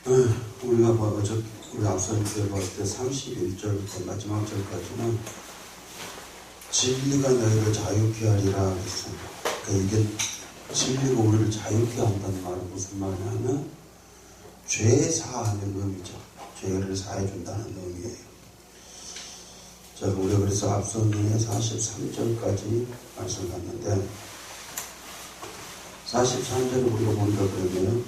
우리가 우리 앞서 봤을 때 31절부터 마지막 절까지는 진리가 너희를 자유케 하리라 했습니다. 그러니까 이게 진리가 우리를 자유케 한다는 말은 무슨 말이냐면 죄 사하는 의미죠. 죄를 사해준다는 의미예요. 자, 우리가 그래서 앞서는 43절까지 말씀 갔는데 43절을 우리가 보니까 그러면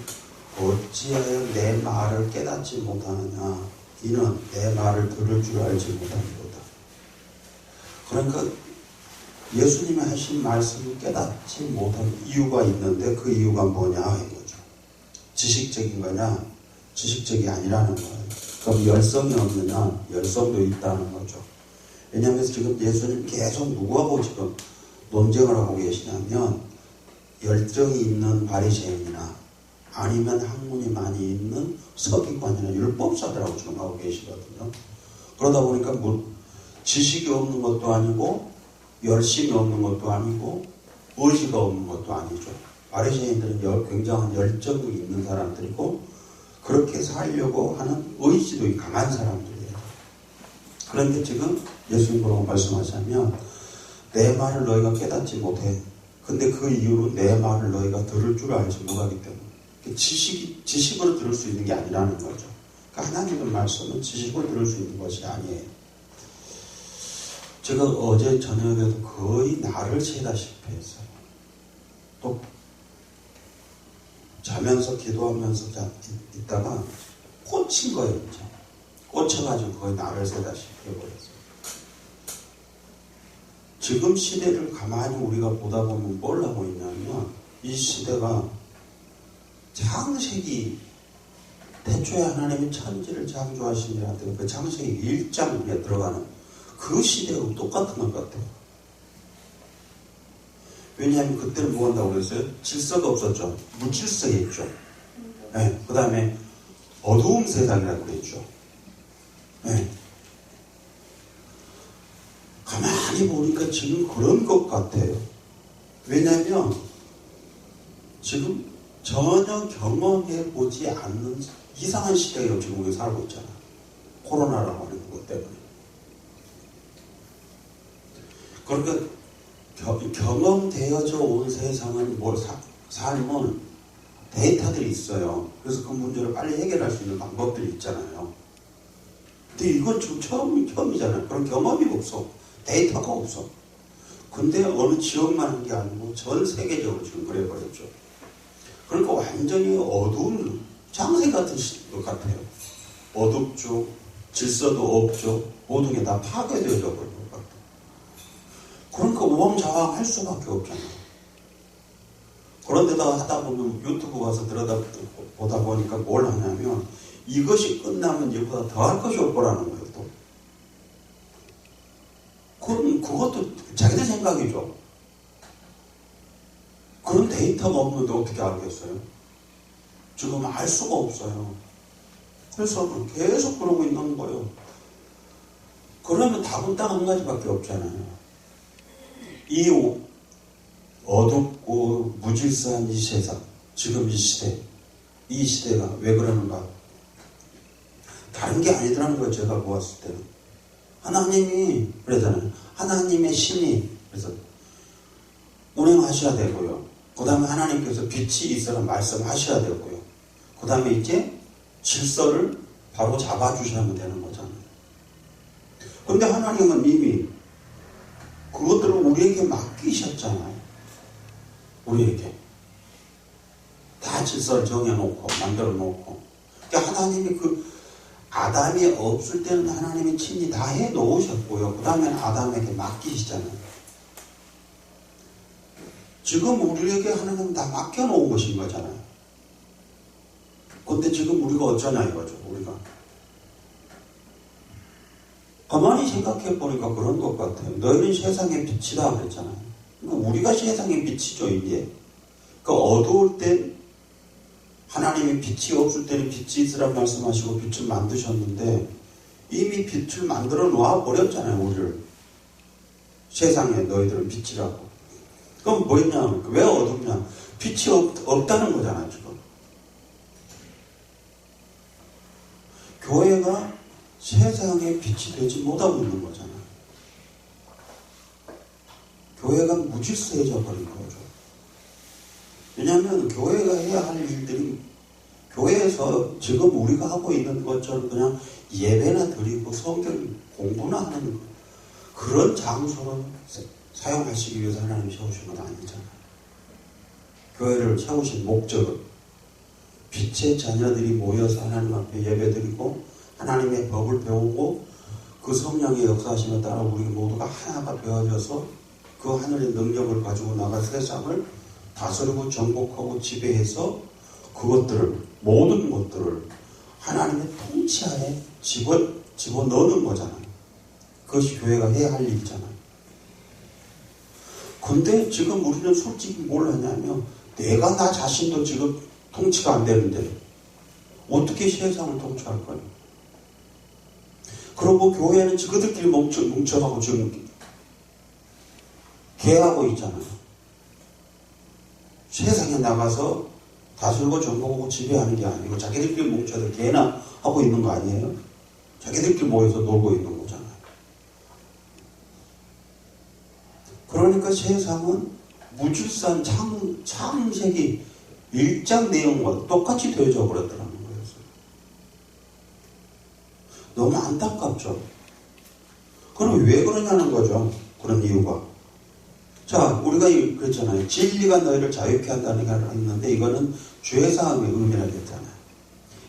어찌하여 내 말을 깨닫지 못하느냐 이는 내 말을 들을 줄 알지 못하리로다. 그러니까 예수님이 하신 말씀을 깨닫지 못한 이유가 있는데 그 이유가 뭐냐 이거죠. 지식적인 거냐 지식적이 아니라는 거예요. 그럼 열성이 없느냐 열성도 있다는 거죠. 왜냐하면 지금 예수님 계속 누구하고 지금 논쟁을 하고 계시냐면 열정이 있는 바리새인이나 아니면 학문이 많이 있는 서기관이나 율법사들하고 지금 하고 계시거든요. 그러다 보니까 뭐 지식이 없는 것도 아니고 열심이 없는 것도 아니고 의지가 없는 것도 아니죠. 바리새인들은 굉장한 열정이 있는 사람들이고 그렇게 살려고 하는 의지도 강한 사람들이에요. 그런데 지금 예수님 보라고 말씀하시면 내 말을 너희가 깨닫지 못해. 근데 그 이유로 내 말을 너희가 들을 줄 알지 못하기 때문에 지식으로 들을 수 있는 게 아니라는 거죠. 그러니까 하나님의 말씀은 지식으로 들을 수 있는 것이 아니에요. 제가 어제 저녁에도 거의 나를 새다시피 했어요. 또 자면서 기도하면서 있다가 꽂힌 거예요. 진짜. 꽂혀가지고 거의 나를 새다시피 해버렸어요. 지금 시대를 가만히 우리가 보다 보면 뭘 하고 있냐면 이 시대가 창세기 태초에 하나님이 천지를 창조하시니라 그 창세기 1장에 들어가는 그 시대하고 똑같은 것 같아요. 왜냐하면 그때는 뭐 한다고 그랬어요? 질서가 없었죠. 무질서했죠. 네, 그 다음에 어두운 세상이라고 그랬죠. 네. 가만히 보니까 지금 그런 것 같아요. 왜냐하면 지금 전혀 경험해보지 않는 이상한 시대에 지금 우리 살고 있잖아요. 코로나라고 하는 것 때문에. 그러니까 경험되어져 온 세상은 삶은 데이터들이 있어요. 그래서 그 문제를 빨리 해결할 수 있는 방법들이 있잖아요. 근데 이건 지금 처음이잖아요. 그런 경험이 없어. 데이터가 없어. 근데 어느 지역만 한 게 아니고 전 세계적으로 지금 그래버렸죠. 그러니까 완전히 어두운 장세 같은 것 같아요. 어둡죠. 질서도 없죠. 모든 게 다 파괴되어져 버린 것 같아요. 그러니까 우왕좌왕 할 수밖에 없잖아요. 그런데다가 하다 보면 유튜브 가서 보다 보니까 뭘 하냐면 이것이 끝나면 이보다 더 할 것이 없거라는 거예요. 또. 그것도 자기들 생각이죠. 그런 데이터가 없는데 어떻게 알겠어요? 지금 알 수가 없어요. 그래서 계속 그러고 있는 거예요. 그러면 답은 딱 한 가지밖에 없잖아요. 이 어둡고 무질서한 이 세상, 지금 이 시대가 왜 그러는가? 다른 게 아니더라는 거예요. 제가 보았을 때는. 하나님이 그러잖아요. 하나님의 신이 그래서 운행하셔야 되고요. 그 다음에 하나님께서 빛이 있어라 말씀하셔야 되고요. 그 다음에 이제 질서를 바로 잡아주셔야 되는 거잖아요. 그런데 하나님은 이미 그것들을 우리에게 맡기셨잖아요. 우리에게. 다 질서를 정해놓고 만들어 놓고. 그러니까 하나님이 아담이 없을 때는 하나님이 친히 다 해놓으셨고요. 그 다음에 아담에게 맡기시잖아요. 지금 우리에게 하나님 다 맡겨놓은 것인 거잖아요. 근데 지금 우리가 어쩌냐 이거죠. 우리가. 가만히 생각해 보니까 그런 것 같아요. 너희는 세상의 빛이다 그랬잖아요. 그러니까 우리가 세상의 빛이죠 이제. 그 어두울 땐 하나님이 빛이 없을 때는 빛이 있으란 말씀하시고 빛을 만드셨는데 이미 빛을 만들어 놓아 버렸잖아요. 우리를. 세상에 너희들은 빛이라고. 그럼 뭐였냐? 왜 어둡냐? 빛이 없다는 거잖아요, 지금. 교회가 세상에 빛이 되지 못하고 있는 거잖아요. 교회가 무질서해져 버린 거죠. 왜냐하면 교회가 해야 할 일들이 교회에서 지금 우리가 하고 있는 것처럼 그냥 예배나 드리고 성경 공부나 하는 그런 장소로 사용하시기 위해서 하나님 세우신 건 아니잖아요. 교회를 세우신 목적은 빛의 자녀들이 모여서 하나님 앞에 예배드리고 하나님의 법을 배우고 그 성령의 역사하심에 따라 우리 모두가 하나가 되어져서 그 하늘의 능력을 가지고 나가 세상을 다스리고 정복하고 지배해서 그것들을 모든 것들을 하나님의 통치하에 집어넣는 거잖아요. 그것이 교회가 해야 할 일이잖아요. 근데 지금 우리는 솔직히 뭘 하냐면 내가 나 자신도 지금 통치가 안 되는데 어떻게 세상을 통치할 거예요? 그리고 교회는 그들끼리 뭉쳐가고 지금 개하고 있잖아요. 세상에 나가서 다스리고 정복하고 지배하는 게 아니고 자기들끼리 뭉쳐서 개나 하고 있는 거 아니에요? 자기들끼리 모여서 놀고 있는 거잖아요. 그러니까 세상은 무질서한 창세기 1장 내용과 똑같이 되어져 버렸더라는 거예요. 너무 안타깝죠. 그럼 왜 그러냐는 거죠. 그런 이유가. 자, 우리가 그랬잖아요. 진리가 너희를 자유케 한다는 걸 했는데 이거는 죄사함의 의미라고 했잖아요.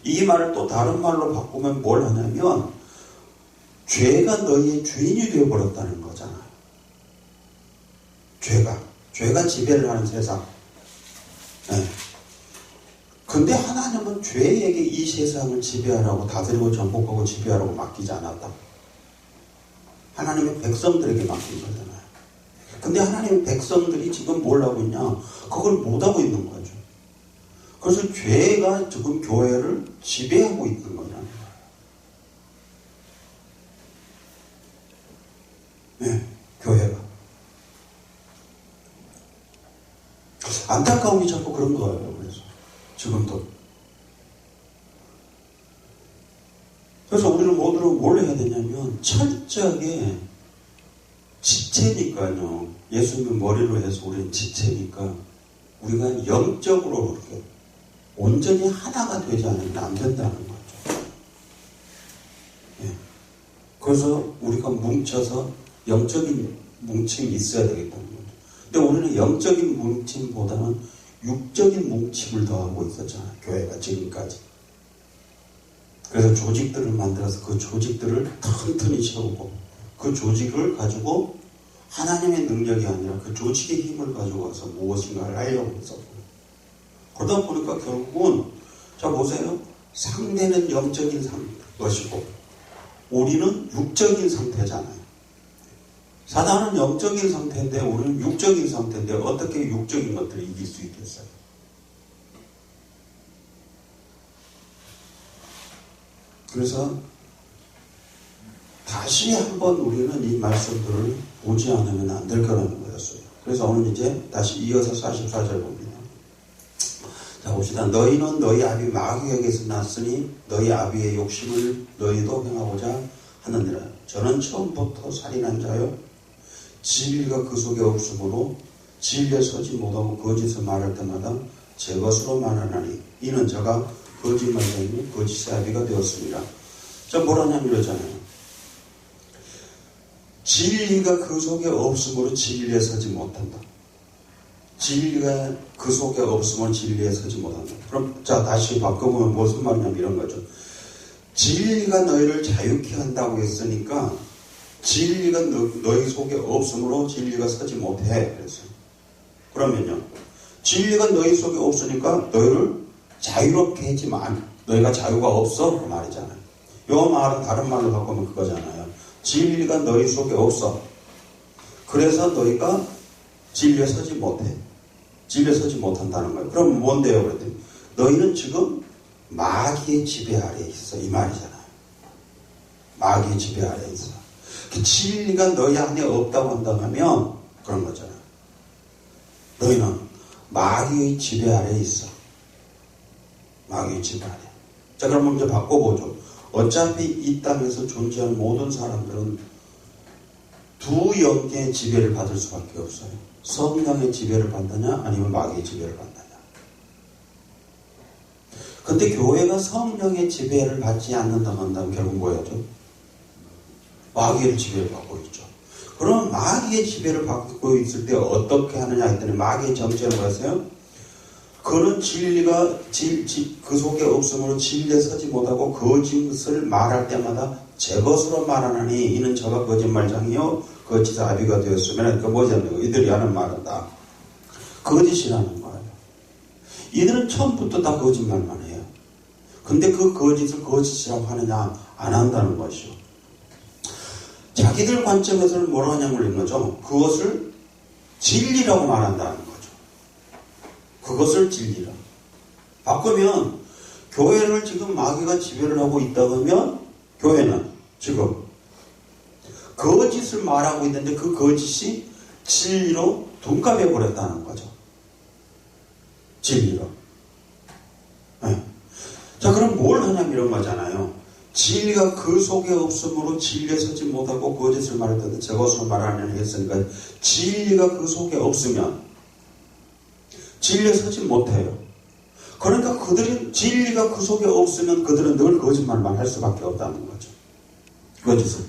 이 말을 또 다른 말로 바꾸면 뭘 하냐면 죄가 너희의 주인이 되어버렸다는 거잖아요. 죄가 지배를 하는 세상. 네. 근데 하나님은 죄에게 이 세상을 지배하라고 다스리고 정복하고 지배하라고 맡기지 않았다. 하나님의 백성들에게 맡긴 거잖아요. 근데 하나님의 백성들이 지금 뭘 하고 있냐? 그걸 못하고 있는 거죠. 그래서 죄가 지금 교회를 지배하고 있는 거잖아요. 네, 교회가. 안타까운 게 자꾸 그런 거예요. 그래서 지금도. 그래서 우리는 모두로 뭘 해야 되냐면 철저하게 지체니까요. 예수님 머리로 해서 우리는 지체니까 우리가 영적으로 이렇게 온전히 하나가 되지 않으면 안 된다는 거죠. 예. 그래서 우리가 뭉쳐서 영적인 뭉침이 있어야 되겠다는 거죠. 근데 우리는 영적인 뭉침보다는 육적인 뭉침을 더하고 있었잖아요. 교회가 지금까지. 그래서 조직들을 만들어서 그 조직들을 튼튼히 세우고 그 조직을 가지고 하나님의 능력이 아니라 그 조직의 힘을 가지고 와서 무엇인가를 하려고 했었고 그러다 보니까 결국은 자 보세요. 상대는 영적인 것이고 우리는 육적인 상태잖아요. 사단은 영적인 상태인데 우리는 육적인 상태인데 어떻게 육적인 것들을 이길 수 있겠어요? 그래서 다시 한번 우리는 이 말씀들을 보지 않으면 안 될 거라는 거였어요. 그래서 오늘 이제 다시 이어서 44절 봅니다. 자 봅시다. 너희는 너희 아비 마귀에게서 났으니 너희 아비의 욕심을 너희도 행하고자 하느니라. 저는 처음부터 살인한 자요. 진리가 그 속에 없으므로 진리에 서지 못하고 거짓을 말할 때마다 제 것으로 말하나니 이는 저가 거짓말쟁이 거짓의 아비가 되었습니다. 자 뭐라냐면 이러잖아요. 진리가 그 속에 없으므로 진리에 서지 못한다. 진리가 그 속에 없으면 진리에 서지 못한다. 그럼 자 다시 바꿔보면 무슨 말이냐면 이런 거죠. 진리가 너희를 자유케 한다고 했으니까 진리가 너희 속에 없으므로 진리가 서지 못해. 그랬어요. 그러면요. 진리가 너희 속에 없으니까 너희를 자유롭게 했지만 너희가 자유가 없어. 그 말이잖아요. 이 말은 다른 말로 바꾸면 그거잖아요. 진리가 너희 속에 없어. 그래서 너희가 진리에 서지 못해. 진리에 서지 못한다는 거예요. 그럼 뭔데요? 그랬더니 너희는 지금 마귀의 지배 아래에 있어. 이 말이잖아요. 마귀의 지배 아래에 있어. 그 진리가 너희 안에 없다고 한다면 그런 거잖아요. 너희는 마귀의 지배 아래에 있어. 마귀의 지배 아래. 자, 그럼 이제 바꿔보죠. 어차피 이 땅에서 존재하는 모든 사람들은 두 영의 지배를 받을 수밖에 없어요. 성령의 지배를 받느냐 아니면 마귀의 지배를 받느냐. 근데 교회가 성령의 지배를 받지 않는다고 한다면 결국 뭐였죠? 마귀의 지배를 받고 있죠. 그럼 마귀의 지배를 받고 있을 때 어떻게 하느냐 했더니 마귀의 정체는 뭐였어요? 그는 진리가 그 속에 없으므로 진리에 서지 못하고 거짓을 말할 때마다 제 것으로 말하나니 이는 저가 거짓말장이요 거짓의 아비가 되었으면 그 뭐냐면 이들이 하는 말은 다 거짓이라는 거예요. 이들은 처음부터 다 거짓말만 해요. 근데 그 거짓을 거짓이라고 하느냐 안 한다는 것이요. 자기들 관점에서는 뭐라고 하냐고 그러는 거죠. 그것을 진리라고 말한다는 거죠. 그것을 진리라. 바꾸면 교회를 지금 마귀가 지배를 하고 있다고 하면 교회는 지금 거짓을 말하고 있는데 그 거짓이 진리로 둔갑해 버렸다는 거죠. 진리로. 네. 자, 그럼 뭘 하냐면 이런 거잖아요. 진리가 그 속에 없으므로 진리에 서지 못하고 거짓을 말할 때도 제 것으로 말하느니 했으니까 진리가 그 속에 없으면 진리에 서지 못해요. 그러니까 그들이 진리가 그 속에 없으면 그들은 늘 거짓말만 할 수밖에 없다는 거죠. 거짓을.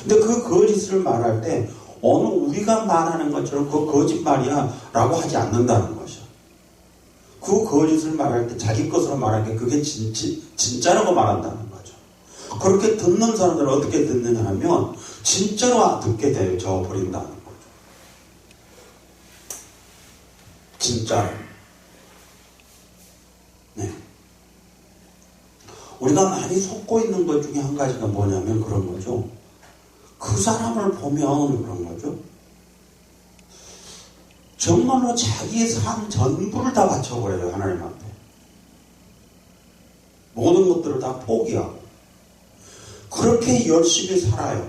근데 그 거짓을 말할 때 어느 우리가 말하는 것처럼 그 거짓말이야 라고 하지 않는다는 것이요. 그 거짓을 말할 때 자기 것으로 말할 때 그게 진짜라고 말한다는 거죠. 그렇게 듣는 사람들은 어떻게 듣느냐 하면 진짜로 듣게 되어 버린다는 거죠. 진짜로. 네. 우리가 많이 속고 있는 것 중에 한 가지가 뭐냐면 그런 거죠. 그 사람을 보면 그런 거죠. 정말로 자기의 삶 전부를 다 바쳐버려요. 하나님 앞에. 모든 것들을 다 포기하고 그렇게 열심히 살아요.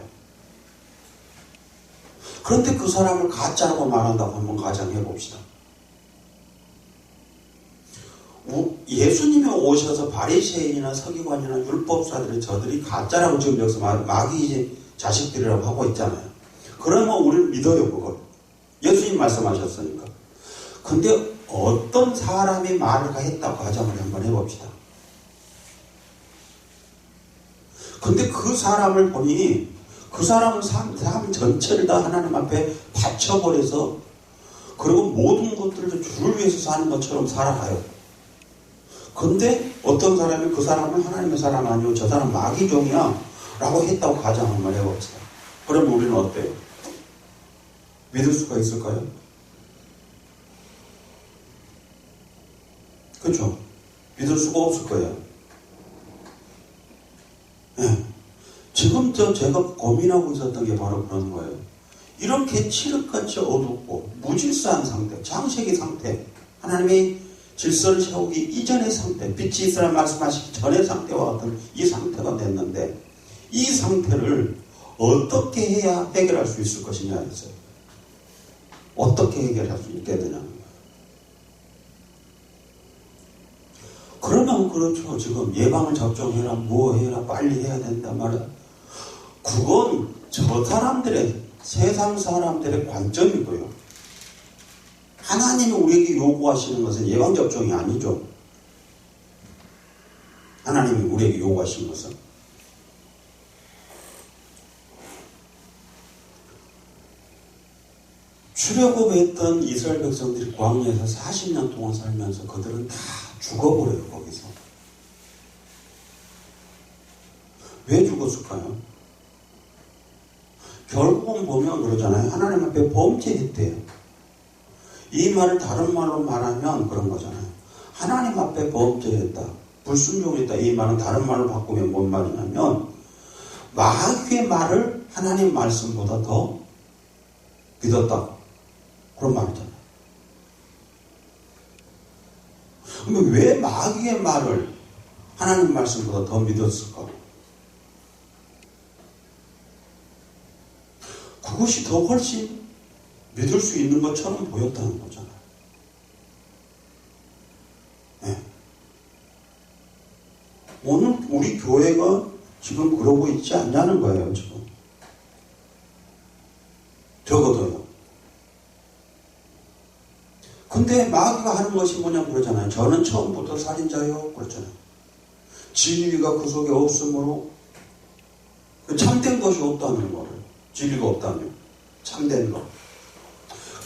그런데 그 사람을 가짜라고 말한다고 한번 가정해 봅시다. 예수님이 오셔서 바리새인이나 서기관이나 율법사들이 저들이 가짜라고 지금 여기서 마귀 자식들이라고 하고 있잖아요. 그러면 우리는 믿어요, 그걸. 예수님 말씀하셨으니까. 근데 어떤 사람이 말을 했다고 가정을 한번 해봅시다. 근데 그 사람을 보니 그 사람은 삶 전체를 다 하나님 앞에 바쳐버려서 그리고 모든 것들을 주를 위해서 사는 것처럼 살아가요. 근데 어떤 사람이 그 사람은 하나님의 사람 아니고 저 사람 마귀종이야 라고 했다고 가정 한번 해봅시다. 그럼 우리는 어때요? 믿을 수가 있을까요? 그렇죠? 믿을 수가 없을 거예요. 네. 지금 제가 고민하고 있었던 게 바로 그런 거예요. 이렇게 칠흑같이 어둡고 무질서한 상태, 장세기 상태, 하나님의 질서를 세우기 이전의 상태, 빛이 있으라 말씀하시기 전의 상태와 같은 이 상태가 됐는데 이 상태를 어떻게 해야 해결할 수 있을 것이냐 했어요. 어떻게 해결할 수 있게 되냐. 그러면 그렇죠. 지금 예방을 접종해라, 뭐 해라, 빨리 해야 된다 말이야. 그건 저 사람들의, 세상 사람들의 관점이고요. 하나님이 우리에게 요구하시는 것은 예방접종이 아니죠. 하나님이 우리에게 요구하시는 것은. 출애굽했던 이스라엘 백성들이 광야에서 40년 동안 살면서 그들은 다 죽어버려요, 거기서. 왜 죽었을까요? 결국은 보면 그러잖아요. 하나님 앞에 범죄했대요. 이 말을 다른 말로 말하면 그런 거잖아요. 하나님 앞에 범죄했다. 불순종했다. 이 말은 다른 말로 바꾸면 뭔 말이냐면 마귀의 말을 하나님 말씀보다 더 믿었다. 그런 말이잖아요. 그러면 왜 마귀의 말을 하나님 말씀보다 더 믿었을까? 그것이 더 훨씬 믿을 수 있는 것처럼 보였다는 거잖아요. 네. 오늘 우리 교회가 지금 그러고 있지 않냐는 거예요, 지금. 적어도요. 근데 마귀가 하는 것이 뭐냐고 그러잖아요. 저는 처음부터 살인자요. 그렇잖아요. 진리가 그 속에 없으므로 참된 것이 없다는 거예요. 진리가 없다면. 참된 것.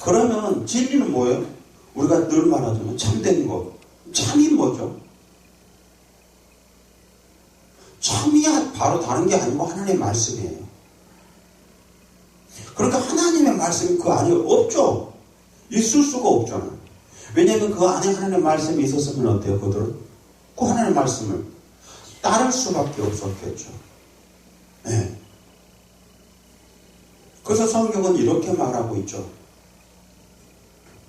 그러면 진리는 뭐예요? 우리가 늘 말하자면 참된 것. 참이 뭐죠? 참이 바로 다른 게 아니고 하나님의 말씀이에요. 그러니까 하나님의 말씀이 그 안에 없죠. 있을 수가 없잖아요. 왜냐하면 그 안에 하나님의 말씀이 있었으면 어때요? 그들은 그 하나님의 말씀을 따를 수밖에 없었겠죠. 네. 그래서 성경은 이렇게 말하고 있죠.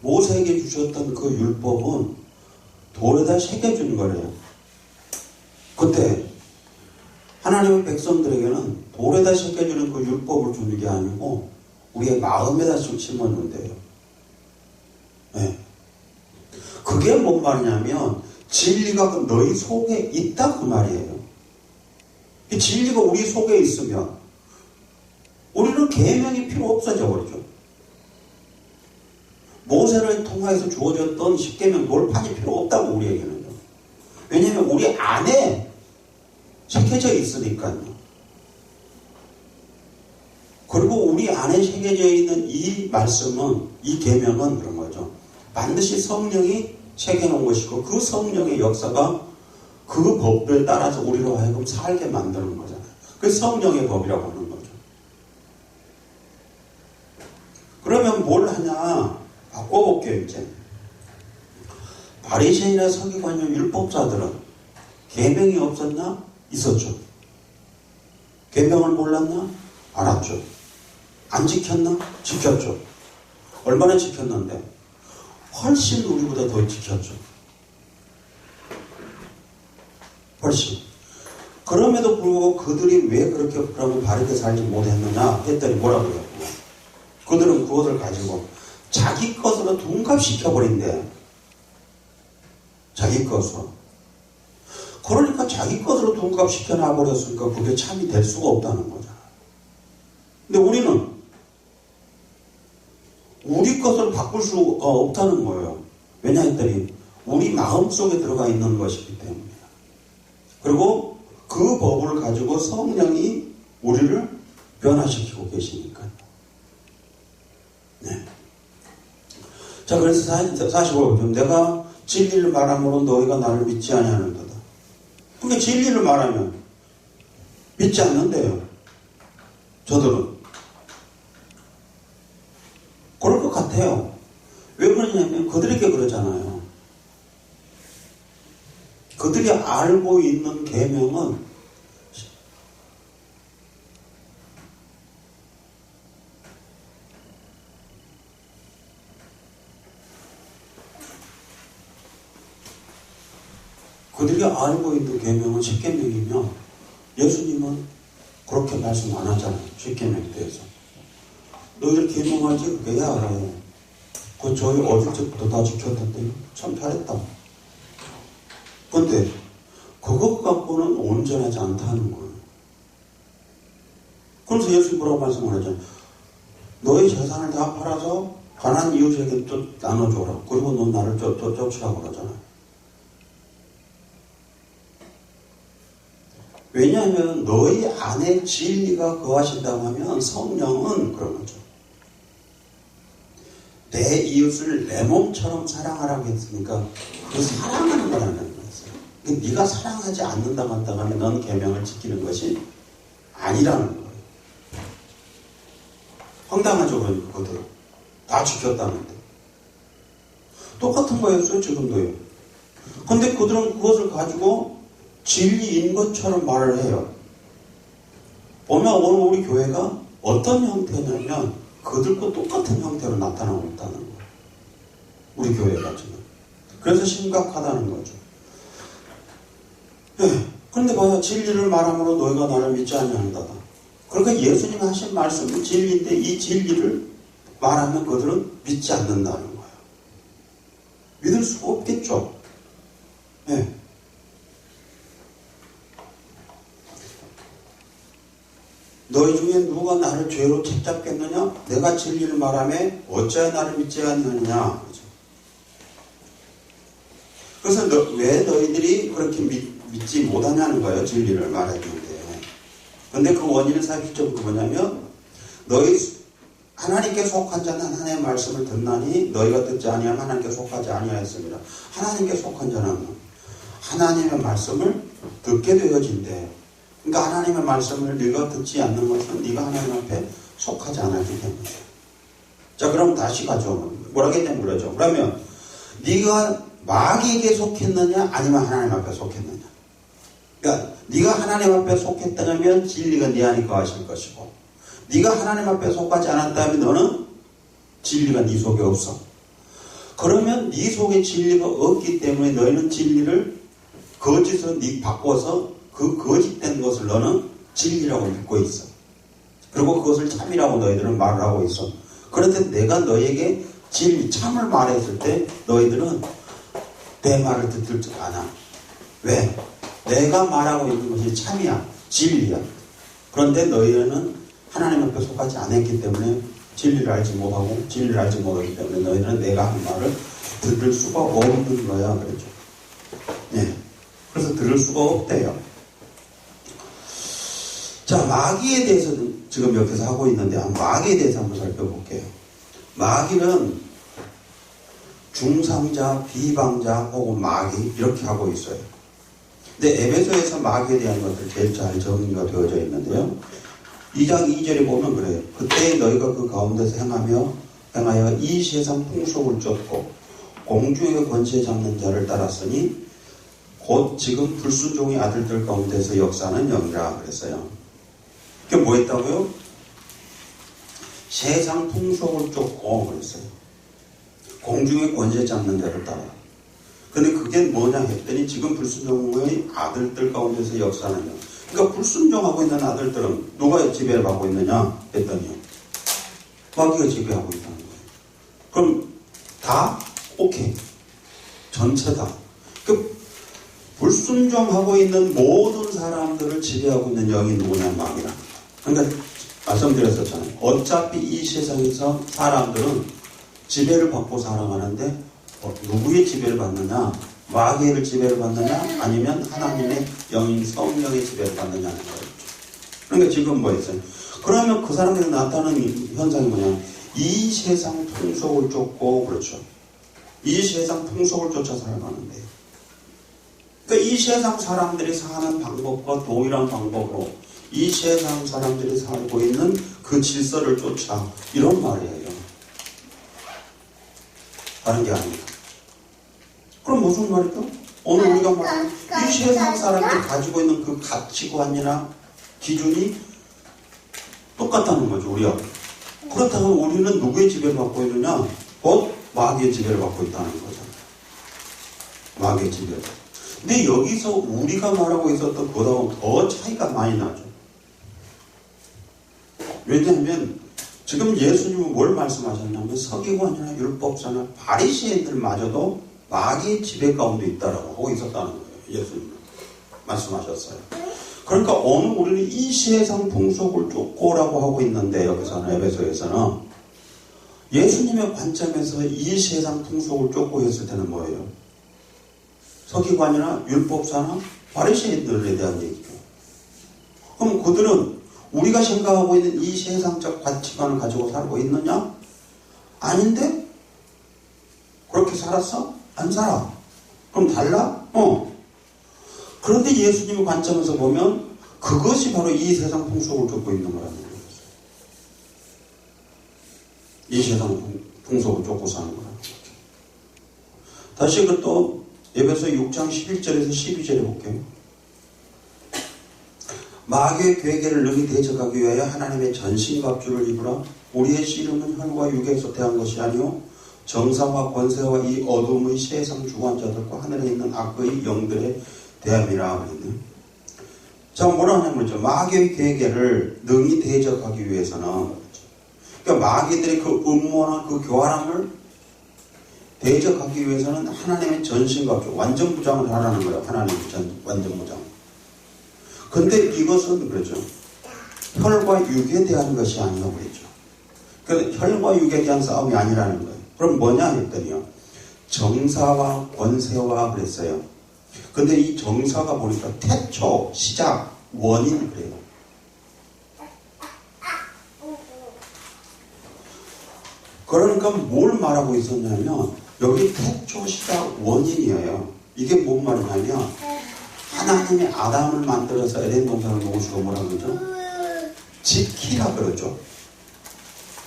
모세에게 주셨던 그 율법은 돌에다 새겨준 거래요. 그때 하나님의 백성들에게는 돌에다 새겨주는 그 율법을 주는 게 아니고 우리의 마음에다 심어놓는데요. 네. 그게 뭔 말이냐면 진리가 너희 속에 있다 그 말이에요. 이 진리가 우리 속에 있으면 우리는 계명이 필요 없어져 버리죠. 모세를 통해서 주어졌던 십계명 돌판이 필요 없다고 우리에게는요. 왜냐하면 우리 안에 새겨져 있으니까요. 그리고 우리 안에 새겨져 있는 이 말씀은, 이 계명은 그런 거죠. 반드시 성령이 새겨놓은 것이고 그 성령의 역사가 그 법을 따라서 우리로 하여금 살게 만드는 거잖아요. 그래서 성령의 법이라고 하는 거죠. 그러면 뭘 하냐? 바꿔볼게요, 이제. 바리새인이나 서기관이나 율법자들은 계명이 없었나? 있었죠. 계명을 몰랐나? 알았죠. 안 지켰나? 지켰죠. 얼마나 지켰는데? 훨씬 우리보다 더 지켰죠. 훨씬. 그럼에도 불구하고 그들이 왜 그렇게 그러면 바르게 살지 못했느냐 했더니 뭐라고요? 그들은 그것을 가지고 자기 것으로 둔갑시켜버린대. 자기 것으로. 그러니까 자기 것으로 둔갑시켜놔버렸으니까 그게 참이 될 수가 없다는 거잖아. 근데 우리는 우리 것을 바꿀 수가 없다는 거예요. 왜냐 했더니 우리 마음속에 들어가 있는 것이기 때문이에요. 그리고 그 법을 가지고 성령이 우리를 변화시키고 계시니까요. 네. 자, 그래서 45절. 내가 진리를 말함으로 너희가 나를 믿지 아니하는도다. 그러니까 진리를 말하면 믿지 않는데요. 저들은. 그럴 것 같아요. 왜 그러냐면 그들에게 그러잖아요. 그들이 알고 있는 계명은 그들이 알고 있는 계명은 10계명이며 예수님은 그렇게 말씀 안 하잖아요. 10계명에 대해서. 너희들 계명하지 그게 알아요. 그 저희 어릴 적부터 다 지켰던데 참 잘했다. 근데 그것 갖고는 온전하지 않다는 거예요. 그래서 예수님 뭐라고 말씀을 하잖아요. 너희 재산을 다 팔아서 가난한 이웃에게 또 나눠줘라. 그리고 너 나를 쫓으라고 그러잖아요. 왜냐하면 너희 안에 진리가 거하신다고 하면 성령은 그런 거죠. 내 이웃을 내 몸처럼 사랑하라고 했으니까 그 사랑하는 거라는 거였어요. 네가 사랑하지 않는다고 한다면 넌 계명을 지키는 것이 아니라는 거예요. 황당하죠, 그러니까 그들은. 다 지켰다는데. 똑같은 거였어요, 지금도요. 근데 그들은 그것을 가지고 진리인 것처럼 말을 해요. 보면 오늘 우리 교회가 어떤 형태냐면 그들과 똑같은 형태로 나타나고 있다는 거예요. 우리 교회가 지금. 그래서 심각하다는 거죠. 네. 그런데 봐요. 진리를 말함으로 너희가 나를 믿지 아니한다. 그러니까 예수님이 하신 말씀은 진리인데 이 진리를 말하면 그들은 믿지 않는다는 거예요. 믿을 수가 없겠죠. 네. 너희 중에 누가 나를 죄로 책잡겠느냐? 내가 진리를 말하며 어찌하여 나를 믿지 않느냐? 그래서 왜 너희들이 그렇게 믿지 못하냐는 거예요. 진리를 말해주는데. 근데 그 원인은 사실적으로 뭐냐면 너희 하나님께 속한 자는 하나님의 말씀을 듣나니 너희가 듣지 아니하면 하나님께 속하지 아니하였습니다. 하나님께 속한 자는 하나님의 말씀을 듣게 되어진대. 그러니까 하나님의 말씀을 네가 듣지 않는 것은 네가 하나님 앞에 속하지 않았기 때문이에요. 자, 그럼 다시 가져오면 뭐라고 했냐면 그러죠. 그러면 네가 마귀에게 속했느냐 아니면 하나님 앞에 속했느냐. 그러니까 네가 하나님 앞에 속했다면 진리가 네 안에 거하실 것이고 네가 하나님 앞에 속하지 않았다면 너는 진리가 네 속에 없어. 그러면 네 속에 진리가 없기 때문에 너희는 진리를 거짓으로 바꿔서 그 거짓된 것을 너는 진리라고 믿고 있어. 그리고 그것을 참이라고 너희들은 말을 하고 있어. 그런데 내가 너에게 진리, 참을 말했을 때 너희들은 내 말을 듣을 줄 아나. 왜? 내가 말하고 있는 것이 참이야. 진리야. 그런데 너희는 하나님 앞에 속하지 않았기 때문에 진리를 알지 못하고 진리를 알지 못하기 때문에 너희는 내가 한 말을 들을 수가 없는 거야. 그렇죠. 네. 그래서 들을 수가 없대요. 자, 마귀에 대해서는 지금 여기서 하고 있는데 마귀에 대해서 한번 살펴볼게요. 마귀는 중상자, 비방자 혹은 마귀 이렇게 하고 있어요. 근데 에베소에서 마귀에 대한 것들 제일 잘 정리가 되어져 있는데요. 2장 2절에 보면 그래요. 그때 너희가 그 가운데서 행하여 이 세상 풍속을 쫓고 공중의 권세 잡는 자를 따랐으니 곧 지금 불순종의 아들들 가운데서 역사하는 영이라 그랬어요. 그게 뭐 했다고요? 세상 풍속을 쫓고 그랬어요. 공중의 권세 잡는 자를 따라. 근데 그게 뭐냐 했더니 지금 불순종의 아들들 가운데서 역사하는 영. 그러니까 불순종하고 있는 아들들은 누가 지배를 받고 있느냐 했더니 마귀가 지배하고 있다는 거예요. 그럼 다 오케이. 전체 다. 그 불순종하고 있는 모든 사람들을 지배하고 있는 영이 누구냐? 마귀라. 그러니까 말씀드렸었잖아요. 어차피 이 세상에서 사람들은 지배를 받고 살아가는데 누구의 지배를 받느냐? 마귀의 지배를 받느냐? 아니면 하나님의 영인 성령의 지배를 받느냐는 거예요. 그러니까 지금 뭐 했어요? 그러면 그 사람들이 나타나는 현상이 뭐냐? 이 세상 풍속을 쫓고 그렇죠. 이 세상 풍속을 쫓아 살아가는데 그러니까 이 세상 사람들이 사는 방법과 동일한 방법으로 이 세상 사람들이 살고 있는 그 질서를 쫓아 이런 말이에요. 다른 게 아닙니다. 그럼 무슨 말이죠? 오늘 우리가 말하는 이 세상 사람들이 가지고 있는 그 가치관이나 기준이 똑같다는 거죠. 우리하고. 그렇다면 우리는 누구의 지배를 받고 있느냐? 곧 마귀의 지배를 받고 있다는 거잖아요. 마귀의 지배. 근데 여기서 우리가 말하고 있었던 그거하고는 더 차이가 많이 나죠. 왜냐하면 지금 예수님은 뭘 말씀하셨냐면 서기관이나 율법사나 바리새인들마저도 마귀의 지배 가운데 있다라고 하고 있었다는 거예요. 예수님은 말씀하셨어요. 그러니까 오늘 우리는 이 세상 풍속을 쫓고라고 하고 있는데 여기서는 에베소에서는 예수님의 관점에서 이 세상 풍속을 쫓고 했을 때는 뭐예요? 서기관이나 율법사나 바리새인들에 대한 얘기죠. 그럼 그들은 우리가 생각하고 있는 이 세상적 가치관을 가지고 살고 있느냐? 아닌데? 그렇게 살았어? 안 살아. 그럼 달라? 그런데 예수님의 관점에서 보면 그것이 바로 이 세상 풍속을 쫓고 있는 거라는 거예요. 이 세상 풍속을 쫓고 사는 거라는 거죠. 다시 그것도 에베소 6장 11절에서 12절에 볼게요. 마귀의 괴계를 능히 대적하기 위하여 하나님의 전신갑주를 입으라. 우리의 씨름은 혈과 육에서 대한 것이 아니요 정사와 권세와 이 어둠의 세상 주관자들과 하늘에 있는 악의 영들에 대함이라. 자, 뭐라 하냐면요. 마귀의 괴계를 능히 대적하기 위해서는 그러니까 마귀들의 그 음모나 그 교활함을 대적하기 위해서는 하나님의 전신갑주, 완전무장을 하라는 거예요. 하나님의 완전무장. 근데 이것은 그렇죠. 혈과 육에 대한 것이 아니라고 그랬죠. 그 혈과 육에 대한 싸움이 아니라는 거예요. 그럼 뭐냐 했더니요. 정사와 권세와 그랬어요. 근데 이 정사가 보니까 태초, 시작, 원인 그래요. 그러니까 뭘 말하고 있었냐면 여기 태초, 시작, 원인이에요. 이게 뭔 말이냐면 하나님이 아담을 만들어서 에덴 동산을 놓으시고 뭐라 그러죠? 지키라 그러죠.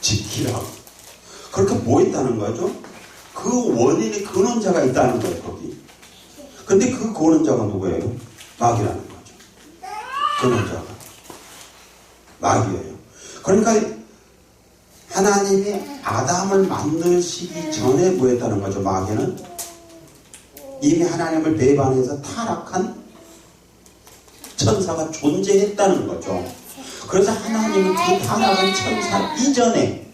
지키라. 그렇게 뭐 있다는 거죠? 그 원인의 근원자가 있다는 거예요, 거기. 근데 그 근원자가 누구예요? 마귀라는 거죠. 근원자가. 마귀예요. 그러니까 하나님이 아담을 만드시기 전에 뭐 했다는 거죠, 마귀는? 이미 하나님을 배반해서 타락한 천사가 존재했다는 거죠. 그래서 하나님은 그 타락한 천사 이전에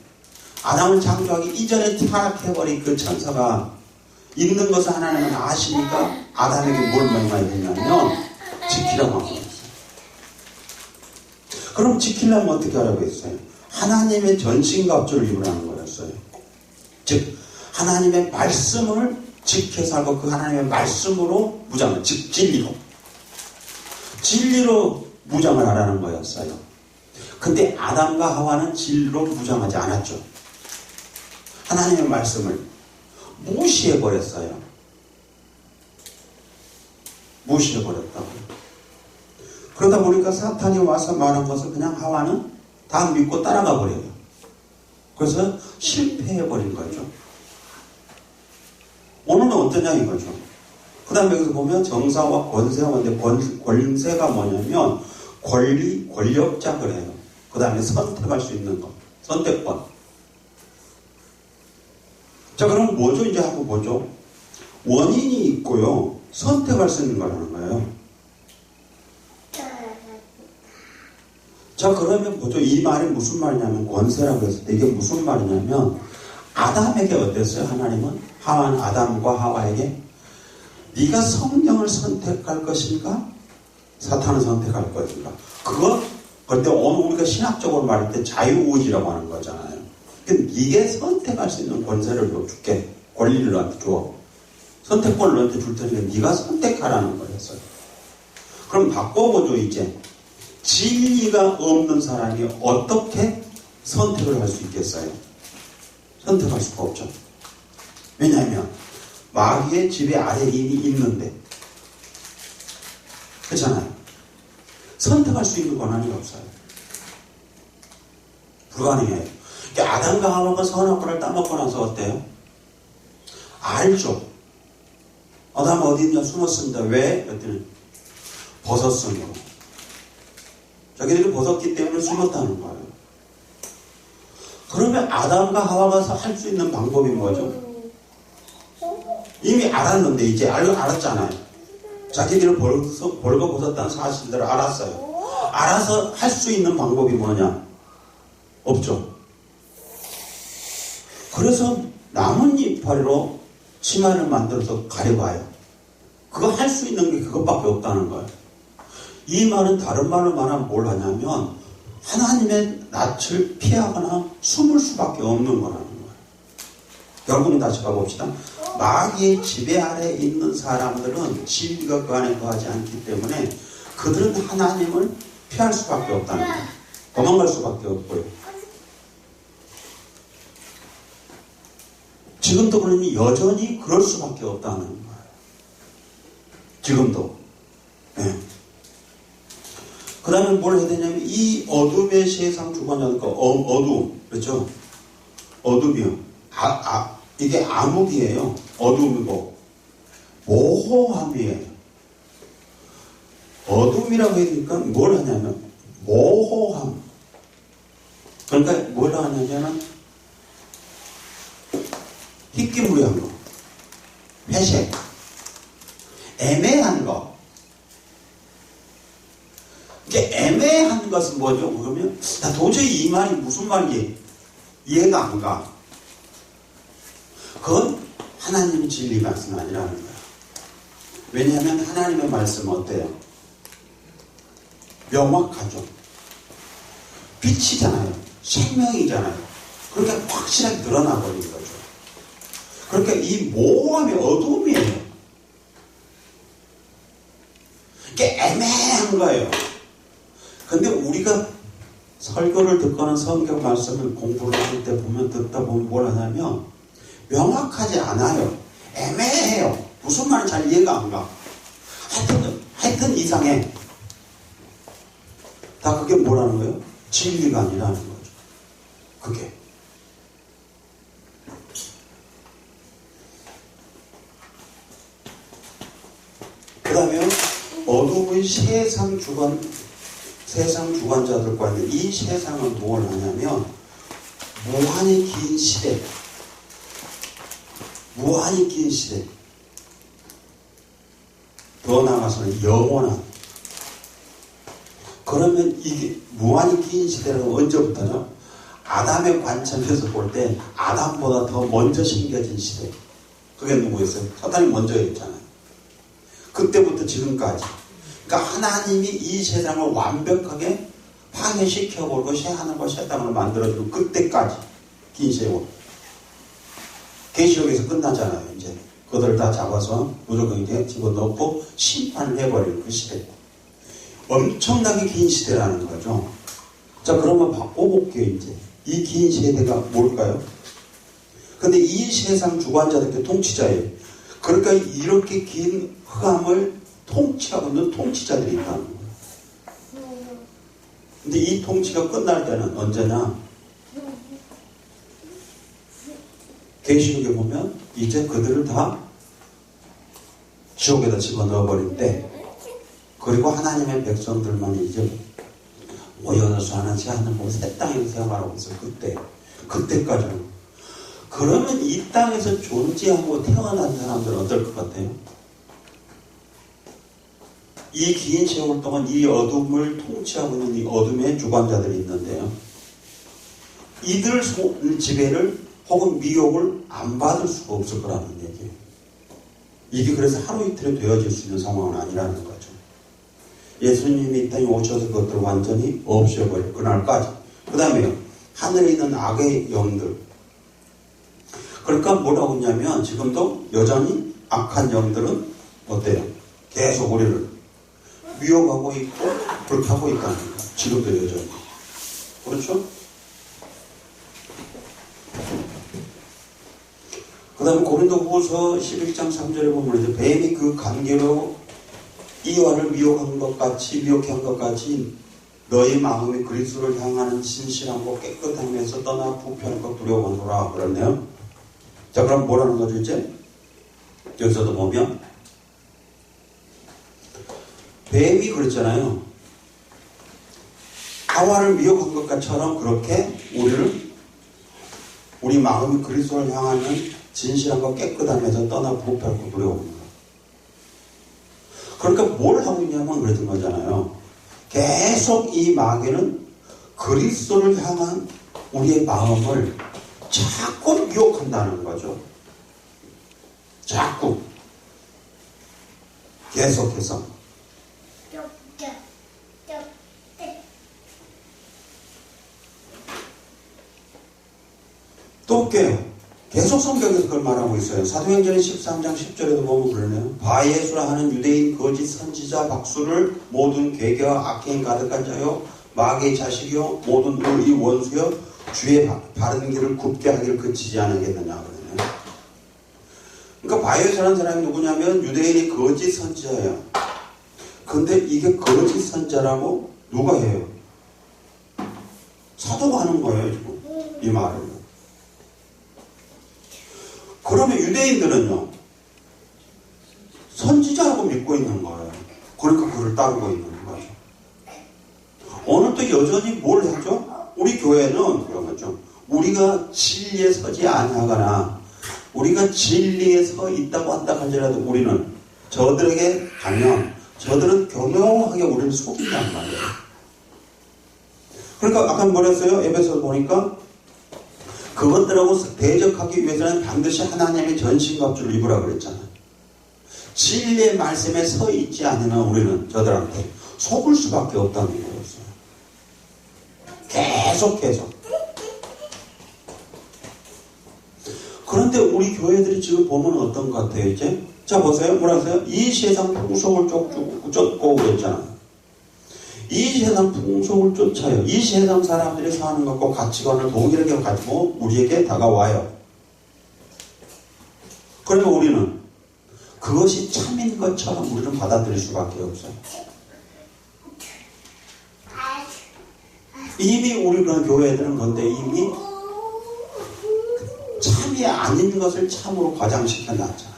아담을 창조하기 이전에 타락해버린 그 천사가 있는 것을 하나님은 아시니까 아담에게 뭘 명령해야 되냐면 지키라고 하고 있어요. 그럼 지키려면 어떻게 하라고 했어요? 하나님의 전신갑주를 입으라는 거였어요. 즉 하나님의 말씀을 지켜서 하고 그 하나님의 말씀으로 무장을, 즉 진리로 무장을 하라는 거였어요. 근데 아담과 하와는 진리로 무장하지 않았죠. 하나님의 말씀을 무시해버렸어요. 무시해버렸다고요. 그러다 보니까 사탄이 와서 말한 것을 그냥 하와는 다 믿고 따라가 버려요. 그래서 실패해버린 거죠. 오늘은 어떠냐 이거죠. 그 다음에 여기서 보면 정사와 권세가 뭔데 권세가 뭐냐면 권리, 권력자 그래요. 그 다음에 선택할 수 있는 것. 선택권. 자, 그럼 뭐죠? 이제 하고 뭐죠? 원인이 있고요. 선택할 수 있는 거라는 거예요. 자, 그러면 뭐죠? 이 말이 무슨 말이냐면 권세라고 했을 때 이게 무슨 말이냐면 아담에게 어땠어요? 하나님은 하와는 아담과 하와에게 네가 성령을 선택할 것인가? 사탄을 선택할 것인가? 그런데 오늘 우리가 신학적으로 말할 때 자유의지라고 하는 거잖아요. 그럼 네게 선택할 수 있는 권세를 줄게. 권리를 너한테 줘. 선택권을 너한테 줄 테니까 네가 선택하라는 거였어요. 그럼 바꿔보죠 이제. 진리가 없는 사람이 어떻게 선택을 할 수 있겠어요? 선택할 수가 없죠. 왜냐하면 마귀의 지배 아래 이미 있는데 그렇잖아요. 선택할 수 있는 권한이 없어요. 불가능해요. 그러니까 아담과 하와가 선악과를 따먹고 나서 어때요? 알죠. 아담 어디 있냐 숨었습니다. 왜? 그랬더니 벗었으므로. 자기들이 벗었기 때문에 숨었다는 거예요. 그러면 아담과 하와가 할 수 있는 방법이 뭐죠? 이미 알았는데 이제 알았잖아요. 자기들을 벌거 벗었다는 사실들을 알았어요. 알아서 할 수 있는 방법이 뭐냐? 없죠. 그래서 나뭇 이파리로 치마를 만들어서 가려봐요. 그거 할 수 있는 게 그것밖에 없다는 거예요. 이 말은 다른 말로 말하면 뭘 하냐면 하나님의 낯을 피하거나 숨을 수밖에 없는 거라는 거예요. 결국은 다시 가봅시다. 마귀의 지배 아래 있는 사람들은 진리가 그 안에 거하지 않기 때문에 그들은 하나님을 피할 수밖에 없다는 거예요. 도망갈 수밖에 없고요. 지금도 그러니 여전히 그럴 수밖에 없다는 거예요. 지금도. 네. 그 다음에 뭘 해야 되냐면 이 어둠의 세상 주관자니까 어둠 그렇죠? 어둠이요. 이게 암흑이에요. 어둠이고 모호함이에요. 어둠이라고 하니까 뭘 하냐면 모호함. 그러니까 뭘 하냐면 희귀무리한 거, 회색, 애매한 거. 이게 애매한 것은 뭐죠? 그러면 나 도저히 이 말이 무슨 말인지 이해가 안 가. 그건 하나님의 진리 말씀 아니라는 거야. 왜냐하면 하나님의 말씀은 어때요? 명확하죠. 빛이잖아요. 생명이잖아요. 그러니까 확실하게 드러나버린 거죠. 그러니까 이 모호함이 어둠이에요. 이게 애매한 거예요. 근데 우리가 설교를 듣거나 성경 말씀을 공부를 할 때 듣다 보면 뭘 하냐면 명확하지 않아요. 애매해요. 무슨 말인지 잘 이해가 안 가. 하여튼 이상해. 다 그게 뭐라는 거예요? 진리가 아니라는 거죠. 그게. 그 다음에 어둠의 세상 주관자들과 있는 이 세상은 뭘 하냐면 무한히 긴 시대. 더 나아가서는 영원한. 그러면 이게 무한히 긴 시대는 언제부터죠? 아담의 관점에서 볼 때 아담보다 더 먼저 심겨진 시대. 그게 누구였어요? 사탄이 먼저였잖아요. 그때부터 지금까지. 그러니까 하나님이 이 세상을 완벽하게 파괴시켜버리고 새 하늘과 새 땅을 만들어주는 그때까지 긴 세월. 계시록에서 끝나잖아요. 이제 그들 다 잡아서 무조건 이제 집어넣고 심판을 해버리는 그 시대. 엄청나게 긴 시대라는 거죠. 자, 그러면 바꿔볼게요. 이제 이 긴 시대가 뭘까요? 근데 이 세상 주관자들께 통치자예요. 그러니까 이렇게 긴 흑암을 통치하고 있는 통치자들이 있다는 거예요. 근데 이 통치가 끝날 때는 언제나 계시록에 보면 이제 그들을 다 지옥에다 집어넣어버릴 때, 그리고 하나님의 백성들만 이제 모여서 하는 새 하늘 보고 새 땅에서 생활하고 있어요. 그때까지는. 그러면 이 땅에서 존재하고 태어난 사람들은 어떨 것 같아요? 이 긴 세월 동안 이 어둠을 통치하고 있는 이 어둠의 주관자들이 있는데요. 이들 지배를 혹은 미혹을 안 받을 수가 없을 거라는 얘기예요. 이게 그래서 하루 이틀에 되어질 수 있는 상황은 아니라는 거죠. 예수님이 이 땅에 오셔서 그것들을 완전히 없애버릴 그날까지. 그 다음에 하늘에 있는 악의 영들. 그러니까 뭐라고 했냐면 지금도 여전히 악한 영들은 어때요? 계속 우리를 미혹하고 있고 불타고 있다는 거예요. 지금도 여전히. 그렇죠? 그 다음에 고린도후서 11장 3절에 보면 이제 뱀이 그 관계로 이와를 미혹한 것 같이 너희 마음이 그리스도를 향하는 진실하고 깨끗함에서 떠나 부패하고 두려워하노라 그러네요. 자, 그럼 뭐라는 거죠 이제? 여기서도 보면 뱀이 그랬잖아요. 하와를 미혹한 것처럼 그렇게 우리 마음이 그리스도를 향하는 진실함과 깨끗함에서 떠나 부패하고 두려워합니다. 그러니까 뭘 하고 있냐면 그랬던 거잖아요. 계속 이 마귀는 그리스도를 향한 우리의 마음을 자꾸 미혹한다는 거죠. 자꾸. 계속해서. 또 깨요. 계속 성경에서 그걸 말하고 있어요. 사도행전 13장 10절에도 보면 그러네요. 바예수라 하는 유대인 거짓 선지자 박수를 모든 괴계와 악행이 가득한 자요 마귀의 자식이요 모든 우리 원수요 주의 바른 길을 굽게 하기를 그치지 않으겠느냐 그러네요. 그러니까 바예수라는 사람이 누구냐면 유대인의 거짓 선지자예요. 근데 이게 거짓 선지자라고 누가 해요? 사도가 하는 거예요 지금 이 말을. 그러면 유대인들은요, 선지자라고 믿고 있는 거예요. 그러니까 그를 따르고 있는 거죠. 오늘 또 여전히 뭘 하죠? 우리 교회는 그런 거죠. 우리가 진리에 서지 아니하거나, 우리가 진리에 서 있다고 한다 할지라도 우리는 저들에게 가면, 저들은 교묘하게 우리를 속인단 말이에요. 그러니까 아까 뭐랬어요? 에베소서 보니까, 그것들하고 대적하기 위해서는 반드시 하나님의 전신갑주를 입으라 그랬잖아요. 진리의 말씀에 서 있지 않으면 우리는 저들한테 속을 수밖에 없다는 거였어요. 계속해서. 그런데 우리 교회들이 지금 보면 어떤 것 같아요, 이제? 자, 보세요. 뭐라세요? 이 세상 풍속을 쫓고 그랬잖아요. 이 세상 풍속을 쫓아요. 이 세상 사람들이 사는 것과 가치관을 동일하게 가지고 우리에게 다가와요. 그러면 우리는 그것이 참인 것처럼 우리는 받아들일 수밖에 없어요. 이미 우리 그런 교회들은 그런데 이미 참이 아닌 것을 참으로 과장시켜 놨잖아요.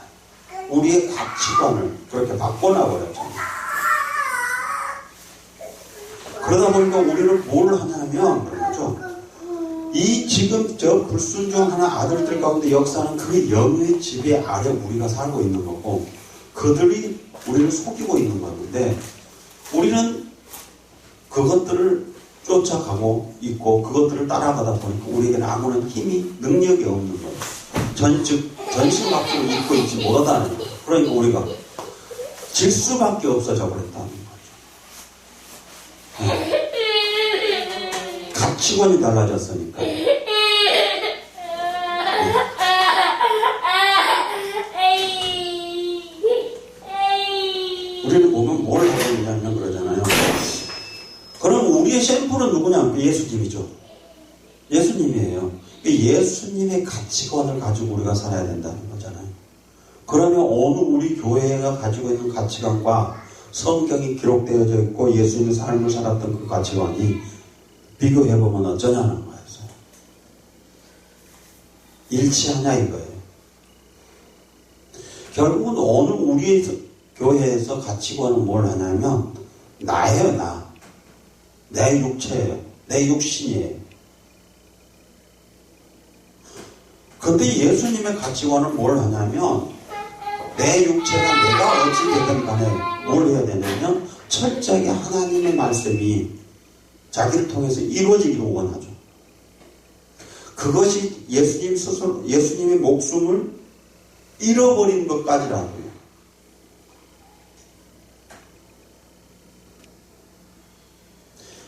우리의 가치관을 그렇게 바꿔놔버렸잖아요. 그러다 보니까 우리는 뭘 하냐면, 그렇죠? 이 지금 저 불순종하는 아들들 가운데 역사는 그 영의 지배 아래 우리가 살고 있는 거고, 그들이 우리를 속이고 있는 건데, 우리는 그것들을 쫓아가고 있고, 그것들을 따라가다 보니까 우리에게는 아무런 힘이, 능력이 없는 거예요. 전신밖에 입고 있지 못하다는 거예요. 그러니까 우리가 질 수밖에 없어져 버렸다는 거죠. 가치관이 달라졌으니까. 우리는 보면 뭘 하고 있냐면 그러잖아요. 그럼 우리의 샘플은 누구냐? 예수님이죠. 예수님이에요. 예수님의 가치관을 가지고 우리가 살아야 된다는 거잖아요. 그러면 어느 우리 교회가 가지고 있는 가치관과 성경이 기록되어져 있고 예수님의 삶을 살았던 그 가치관이 비교해보면 어쩌냐는 거였어요. 일치하냐 이거예요. 결국은 어느 우리의 교회에서 가치관은 뭘 하냐면 나예요, 나. 내 육체예요. 내 육신이에요. 근데 예수님의 가치관은 뭘 하냐면 내 육체가 내가 어찌되든 간에 뭘 해야 되냐면 철저하게 하나님의 말씀이 자기를 통해서 이루어지기를 원하죠. 그것이 예수님 스스로 예수님의 목숨을 잃어버린 것까지라고요.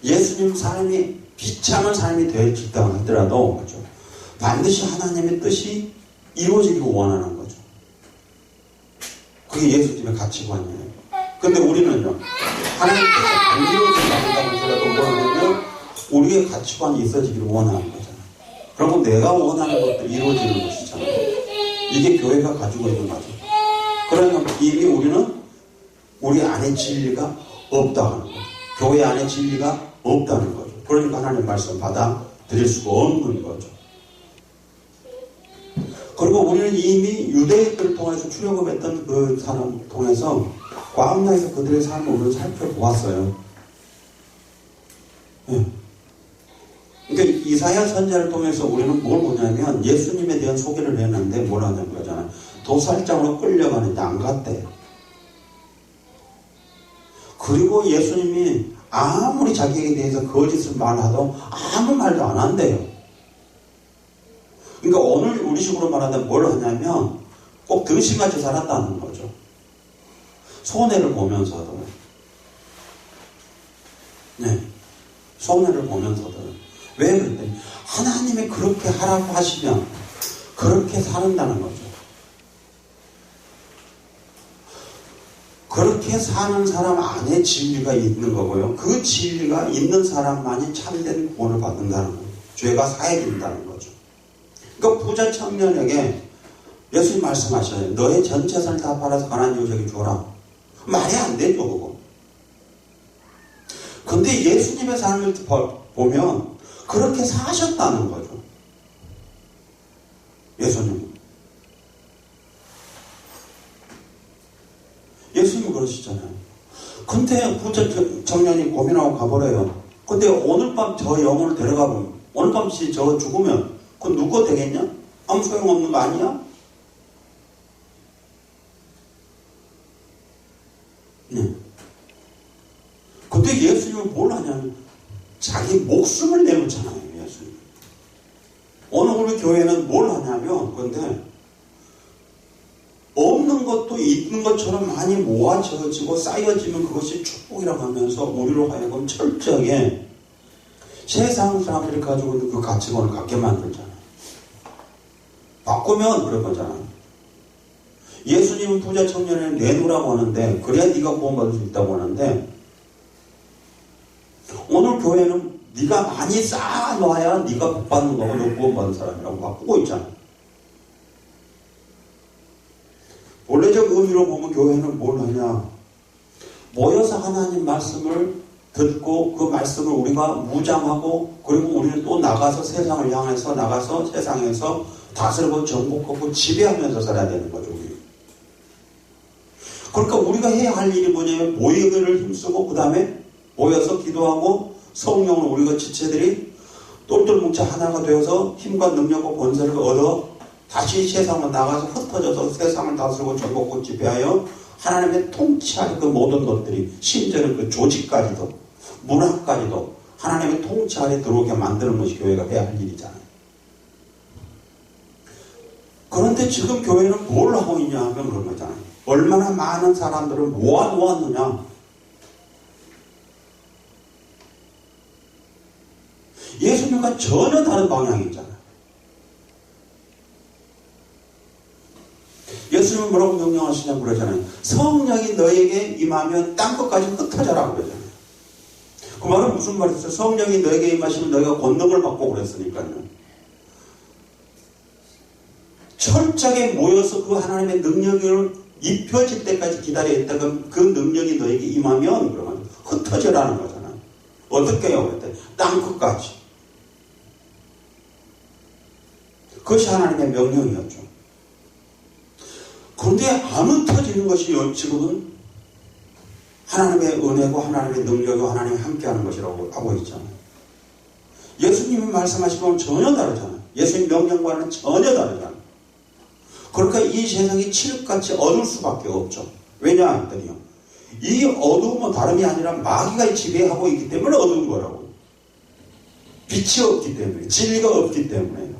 예수님 삶이 비참한 삶이 되었다 하더라도 그렇죠? 반드시 하나님의 뜻이 이루어지기를 원하는 거죠. 그게 예수님의 가치관이에요. 근데 우리는요, 하나님 뜻이 안 이루어진다고 하더라도 뭐냐면 우리의 가치관이 있어지기를 원하는 거잖아요. 그러면 내가 원하는 것도 이루어지는 것이잖아요. 이게 교회가 가지고 있는 거죠. 그러면 이미 우리는 우리 안에 진리가 없다는 거죠. 교회 안에 진리가 없다는 거죠. 그러니까 하나님 말씀 받아들일 수가 없는 거죠. 그리고 우리는 이미 유대인들을 통해서 출애굽했던 그 사람 통해서 광야에서 그들의 삶을 우리는 살펴보았어요. 네. 그러니까 이사야 선지자를 통해서 우리는 뭘 보냐면 예수님에 대한 소개를 했는데 뭘 하냐는 거잖아요. 도살장으로 끌려가는 양 같대요. 그리고 예수님이 아무리 자기에 대해서 거짓을 말하도 아무 말도 안 한대요. 그러니까 오늘 우리 식으로 말하면 뭘 하냐면 꼭 등신같이 살았다는 거죠. 손해를 보면서도. 네. 손해를 보면서도. 왜 그랬더니 하나님이 그렇게 하라고 하시면 그렇게 사는다는 거죠. 그렇게 사는 사람 안에 진리가 있는 거고요. 그 진리가 있는 사람만이 참된 구원을 받는다는 거예요. 죄가 사해진다는 거죠. 그러니까 부자 청년에게 예수님 말씀하셔요. 너의 전 재산을 다 팔아서 가난한 이웃에게 줘라. 말이 안 되죠, 그거. 근데 예수님의 삶을 보면 그렇게 사셨다는 거죠. 예수님. 예수님은 그러시잖아요. 근데 부자 청년이 고민하고 가버려요. 근데 오늘 밤 저 영혼을 데려가 보면, 오늘 밤 저 죽으면 그건 누구 되겠냐? 아무 소용없는 거 아니야? 네. 근데 예수님은 뭘 하냐면 자기 목숨을 내놓잖아요. 예수님. 오늘 우리 교회는 뭘 하냐면 근데 없는 것도 있는 것처럼 많이 모아져지고 쌓여지면 그것이 축복이라고 하면서 우리로 하여금 철저하게 세상 사람들이 가지고 있는 그 가치관을 갖게 만들잖아요. 바꾸면 그런 거잖아요. 예수님은 부자 청년을 내놓으라고 하는데, 그래야 네가 구원받을 수 있다고 하는데, 오늘 교회는 네가 많이 쌓아놔야 네가 복받는 거고 너 구원받은 사람이라고 바꾸고 있잖아요. 원래적 의미로 보면 교회는 뭘 하냐, 모여서 하나님 말씀을 듣고 그 말씀을 우리가 무장하고, 그리고 우리는 또 나가서 세상을 향해서 나가서 세상에서 다스리고 정복하고 지배하면서 살아야 되는 거죠. 우리. 그러니까 우리가 해야 할 일이 뭐냐면 모이기를 힘쓰고, 그 다음에 모여서 기도하고 성령을 우리가 지체들이 똘똘 뭉쳐 하나가 되어서 힘과 능력과 권세를 얻어 다시 세상으로 나가서 흩어져서 세상을 다스리고 정복하고 지배하여 하나님의 통치할 그 모든 것들이, 심지어는 그 조직까지도 문화까지도 하나님의 통치 아래 들어오게 만드는 것이 교회가 해야 할 일이잖아요. 그런데 지금 교회는 뭘 하고 있냐 하면 그런 거잖아요. 얼마나 많은 사람들을 모아놓았느냐. 예수님과 전혀 다른 방향이 있잖아요. 예수님은 뭐라고 명령하시냐고 그러잖아요. 성령이 너에게 임하면 땅끝까지 흩어져라고 그러잖아요. 그 말은 무슨 말이었어요? 성령이 너에게 임하시면 너희가 권능을 받고 그랬으니까요. 철저하게 모여서 그 하나님의 능력을 입혀질 때까지 기다려야 있다가 그 능력이 너에게 임하면 그러면 흩어져라는 거잖아요. 어떻게 해요? 그랬더니 땅끝까지. 그것이 하나님의 명령이었죠. 그런데 안 흩어지는 것이 지금은 하나님의 은혜고 하나님의 능력이고 하나님이 함께하는 것이라고 하고 있잖아요. 예수님이 말씀하시고는 전혀 다르잖아요. 예수님 명령과는 전혀 다르잖아요. 그러니까 이 세상이 칠흑같이 어두울 수밖에 없죠. 왜냐 했더니요, 이 어두움은 다름이 아니라 마귀가 지배하고 있기 때문에 어두운 거라고요. 빛이 없기 때문에, 진리가 없기 때문에요.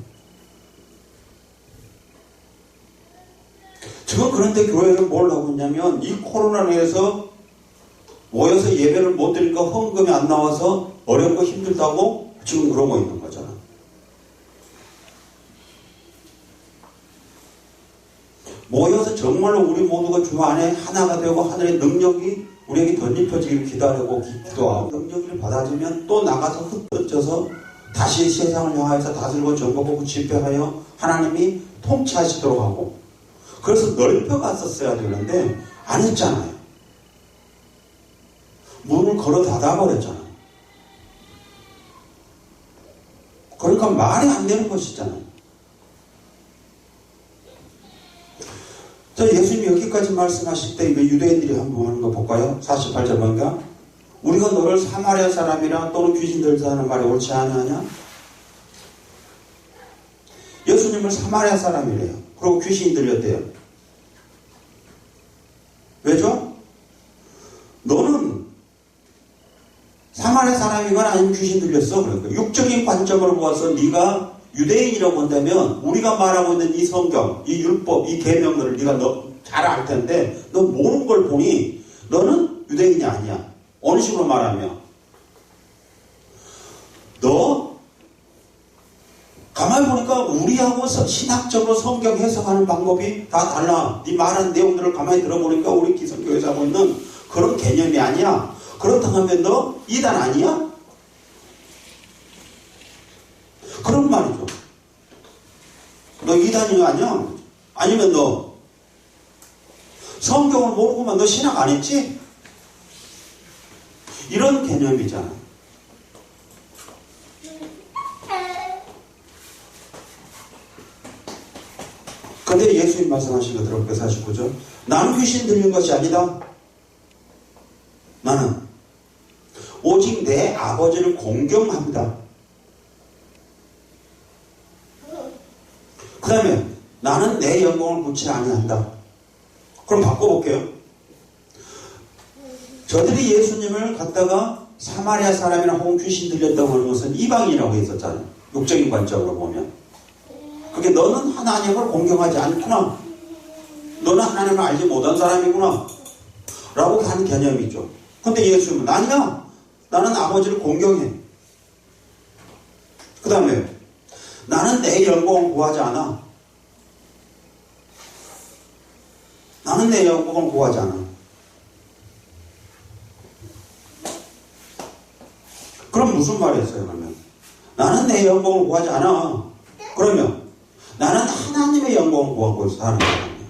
지금 그런데 교회는 뭘 하고 있냐면, 이 코로나로 인해서 모여서 예배를 못 드리니까 헌금이 안 나와서 어렵고 힘들다고 지금 그러고 있는 거잖아요. 모여서 정말로 우리 모두가 주 안에 하나가 되고 하늘의 능력이 우리에게 덧입혀지기를 기다리고 기도하고, 능력을 받아주면 또 나가서 흩어져서 다시 세상을 향해서 다스리고 정복하고 집회하여 하나님이 통치하시도록 하고, 그래서 넓혀갔었어야 되는데 안 했잖아요. 문을 걸어 닫아버렸잖아요. 그러니까 말이 안 되는 것이잖아요. 자, 예수님이 여기까지 말씀하실 때 유대인들이 한번 하는 거 볼까요? 48절 뭔가? 우리가 너를 사마리아 사람이라 또는 귀신 들자는 말이 옳지 않느냐? 예수님을 사마리아 사람이래요. 그리고 귀신이 들렸대요. 왜죠? 너는 사마리아 사람이거나 아니면 귀신 들렸어. 그러니까 육적인 관점으로 보아서 네가 유대인이라고 한다면 우리가 말하고 있는 이 성경, 이 율법, 이 계명들을 네가 잘 알 텐데 너 모르는 걸 보니 너는 유대인이 아니야. 어느 식으로 말하면 너 가만히 보니까 우리하고 신학적으로 성경 해석하는 방법이 다 달라. 네 말하는 내용들을 가만히 들어보니까 우리 기성교회에서 하고 있는 그런 개념이 아니야. 그렇다고 하면 너 이단 아니야? 그런 말이죠. 너 이단이 아니야? 아니면 너 성경을 모르고만 너 신학 안 했지? 이런 개념이잖아. 근데 예수님 말씀하신 거 들어볼게요. 49절. 나는 귀신 들린 것이 아니다. 나는 오직 내 아버지를 공경합니다. 그 다음에 나는 내 영광을 굳이 아니한다. 그럼 바꿔볼게요. 저들이 예수님을 갖다가 사마리아 사람이나 혹은 귀신 들렸다고 하는 것은 이방인이라고 했었잖아요. 육적인 관점으로 보면. 그게 너는 하나님을 공경하지 않구나. 너는 하나님을 알지 못한 사람이구나. 라고 하는 개념이죠. 근데 예수님은 아니야. 나는 아버지를 공경해. 그 다음에 나는 내 영광을 구하지 않아. 나는 내 영광을 구하지 않아. 그럼 무슨 말이었어요, 그러면? 나는 내 영광을 구하지 않아. 그러면 나는 하나님의 영광을 구하고 사는 거거든요.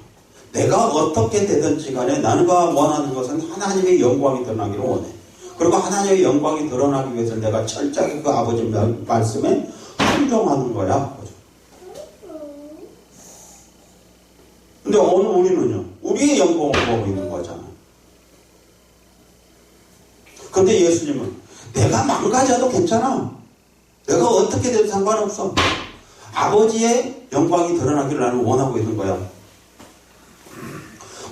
내가 어떻게 되든지 간에 나가 원하는 것은 하나님의 영광이 드러나기를 원해. 그리고 하나님의 영광이 드러나기 위해서 내가 철저하게 그 아버지 말씀에 순종하는 거야. 근데 오늘 우리는요, 우리의 영광을 구하고 있는 거잖아요. 근데 예수님은 내가 망가져도 괜찮아. 내가 어떻게 돼도 상관없어. 아버지의 영광이 드러나기를 나는 원하고 있는 거야.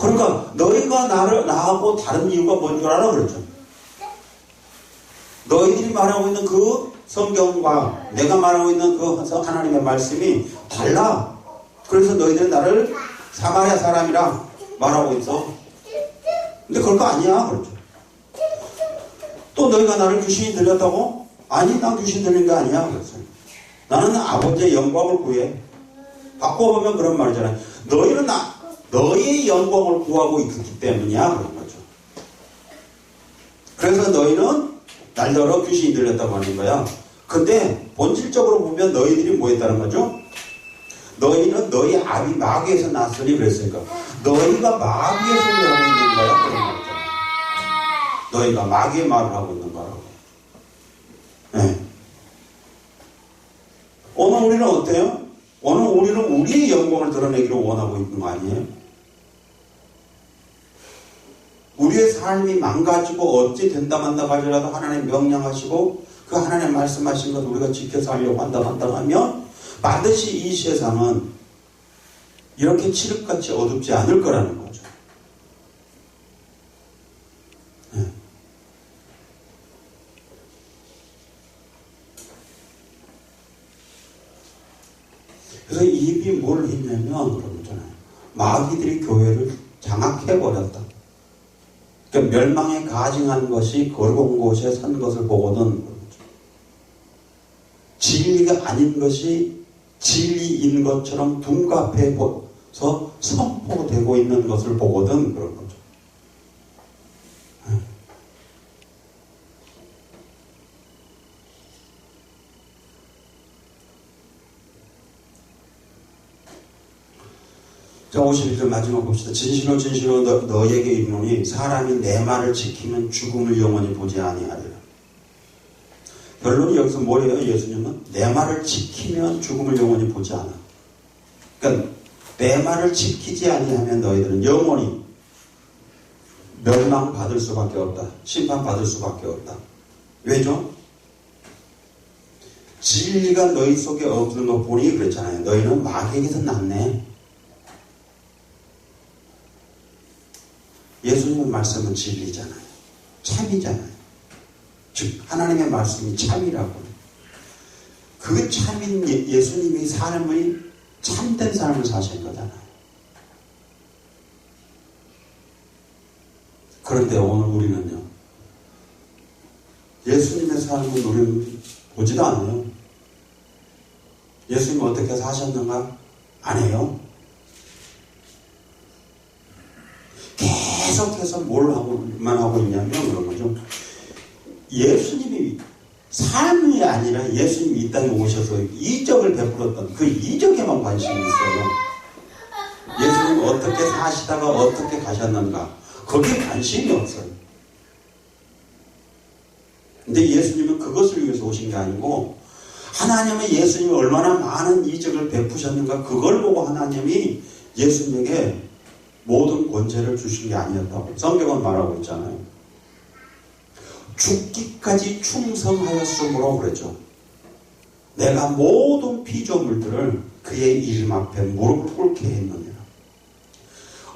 그러니까 너희가 나하고 다른 이유가 뭔 줄 알아? 그랬죠. 너희들이 말하고 있는 그 성경과 내가 말하고 있는 그 하나님의 말씀이 달라. 그래서 너희들은 나를 사마리아 사람이라 말하고 있어. 근데 그럴 거 아니야. 그렇죠. 또 너희가 나를 귀신이 들렸다고? 아니, 난 귀신 들린 거 아니야. 그랬어요. 나는 아버지의 영광을 구해. 바꿔보면 그런 말이잖아요. 너희는 너희의 영광을 구하고 있기 때문이야. 그런 거죠. 그래서 너희는 날더러 귀신이 들렸다고 하는 거야. 근데 본질적으로 보면 너희들이 뭐 했다는 거죠? 너희는 너희 아비 마귀에서 났으니 그랬으니까 너희가 마귀의 소리를 하고 있는 거야. 그런 거죠. 너희가 마귀의 말을 하고 있는 거라고. 네. 오늘 우리는 어때요? 오늘 우리는 우리의 영광을 드러내기를 원하고 있는 거 아니에요? 우리의 삶이 망가지고 어찌 된다 만다 하더라도 하나님 명령하시고 그 하나님 말씀하신 것 우리가 지켜 살려고 한다 하면 반드시 이 세상은 이렇게 칠흑같이 어둡지 않을 거라는 거죠. 네. 그래서 입이 뭘 했냐면 그런 거잖아요. 마귀들이 교회를 장악해버렸다. 그러니까 멸망에 가증한 것이 거룩한 곳에 산 것을 보거든. 진리가 아닌 것이 진리인 것처럼 둔갑해서 선포되고 있는 것을 보거든. 그런 거죠. 자, 51절 마지막 봅시다. 진실로 진실로 너에게 이르노니 사람이 내 말을 지키면 죽음을 영원히 보지 아니하리라. 결론이 여기서 뭐예요? 예수님은 내 말을 지키면 죽음을 영원히 보지 않아. 그러니까 내 말을 지키지 아니하면 너희들은 영원히 멸망받을 수밖에 없다. 심판받을 수밖에 없다. 왜죠? 진리가 너희 속에 없는 거 보니 그랬잖아요. 너희는 마귀에게서 났네. 예수님의 말씀은 진리잖아요. 참이잖아요. 즉 하나님의 말씀이 참이라고. 그 참인 예수님이 삶의 참된 삶을 사신 거잖아요. 그런데 오늘 우리는요. 예수님의 삶을 우리는 보지도 않아요. 예수님 어떻게 사셨는가? 안 해요. 계속해서 뭘만 하고 있냐면 그런 거죠. 예수님이 삶이 아니라 예수님이 이 땅에 오셔서 이적을 베풀었던 그 이적에만 관심이 있어요. 예수님이 어떻게 사시다가 어떻게 가셨는가 거기에 관심이 없어요. 근데 예수님은 그것을 위해서 오신 게 아니고 하나님은 예수님이 얼마나 많은 이적을 베푸셨는가 그걸 보고 하나님이 예수님에게 모든 권세를 주신 게 아니었다고 성경은 말하고 있잖아요. 죽기까지 충성하였으므로 그랬죠. 내가 모든 피조물들을 그의 이름 앞에 무릎을 꿇게 했느니라.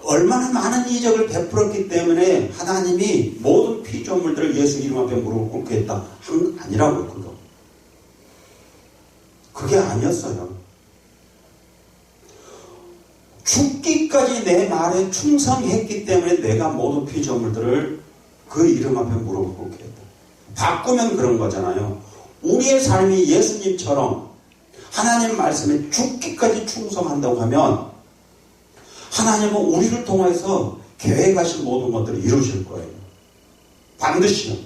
얼마나 많은 이적을 베풀었기 때문에 하나님이 모든 피조물들을 예수 이름 앞에 무릎을 꿇게 했다 한 게 아니라고요. 그게 아니었어요. 죽기까지 내 말에 충성했기 때문에 내가 모든 피조물들을 그 이름 앞에 무릎을 꿇게 했다. 바꾸면 그런 거잖아요. 우리의 삶이 예수님처럼 하나님 말씀에 죽기까지 충성한다고 하면 하나님은 우리를 통해서 계획하신 모든 것들을 이루실 거예요. 반드시요.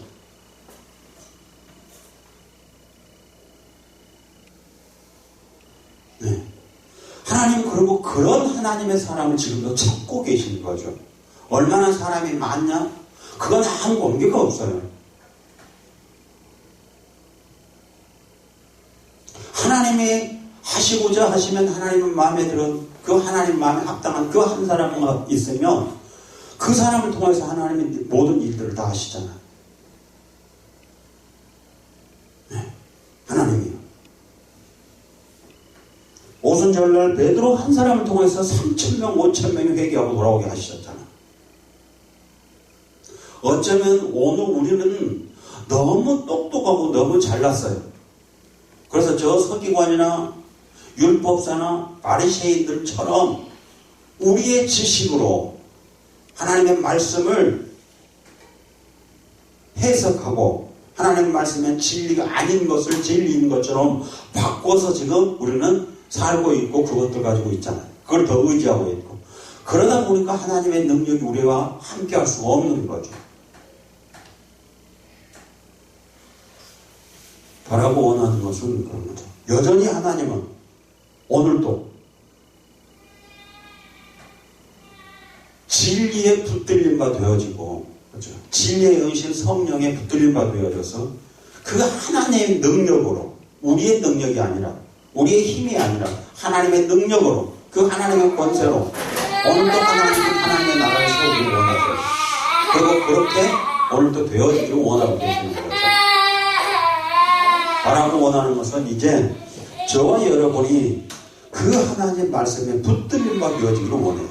네. 하나님은 그리고 그런 하나님의 사람을 지금도 찾고 계시는 거죠. 얼마나 사람이 많냐? 그건 아무 관계가 없어요. 하나님이 하시고자 하시면 하나님은 마음에 들은 그 하나님 마음에 합당한 그 한 사람이 있으면 그 사람을 통해서 하나님이 모든 일들을 다 하시잖아요. 네. 하나님이요. 오순절날 베드로 한 사람을 통해서 3,000명, 5,000명이 회개하고 돌아오게 하셨잖아요. 어쩌면 오늘 우리는 너무 똑똑하고 너무 잘났어요. 그래서 저 서기관이나 율법사나 바리새인들처럼 우리의 지식으로 하나님의 말씀을 해석하고 하나님의 말씀은 진리가 아닌 것을 진리인 것처럼 바꿔서 지금 우리는 살고 있고 그것들 가지고 있잖아요. 그걸 더 의지하고 있고. 그러다 보니까 하나님의 능력이 우리와 함께 할 수가 없는 거죠. 바라고 원하는 것은 그런 거죠. 여전히 하나님은 오늘도 진리에 붙들린 바 되어지고, 그렇죠? 진리의 은신 성령에 붙들린 바 되어져서 그 하나님의 능력으로, 우리의 능력이 아니라, 우리의 힘이 아니라 하나님의 능력으로, 그 하나님의 권세로 오늘도 하나님의 나라를 세우기를 원하세요. 그리고 그렇게 오늘도 되어지기를 원하고 계시는 거죠. 바라고 원하는 것은 이제 저와 여러분이 그 하나님의 말씀에 붙들린 바 되어지기를 원해요.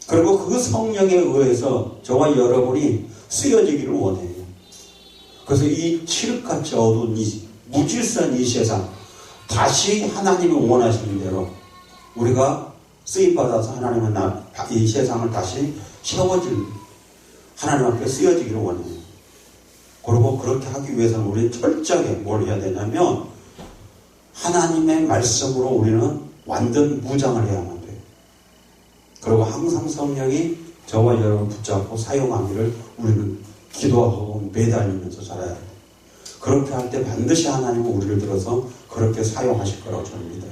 그리고 그 성령에 의해서 저와 여러분이 쓰여지기를 원해요. 그래서 이 칠흑같이 어두운 이 무질서한 이 세상 다시 하나님이 원하시는 대로 우리가 쓰임받아서 하나님은 이 세상을 다시 세워질 하나님 앞에 쓰여지기를 원해요. 그리고 그렇게 하기 위해서는 우리는 철저하게 뭘 해야 되냐면 하나님의 말씀으로 우리는 완전 무장을 해야만 돼요. 그리고 항상 성령이 저와 여러분 붙잡고 사용하기를 우리는 기도하고 매달리면서 살아야 돼요. 그렇게 할 때 반드시 하나님은 우리를 들어서 그렇게 사용하실 거라고 저는 믿어요.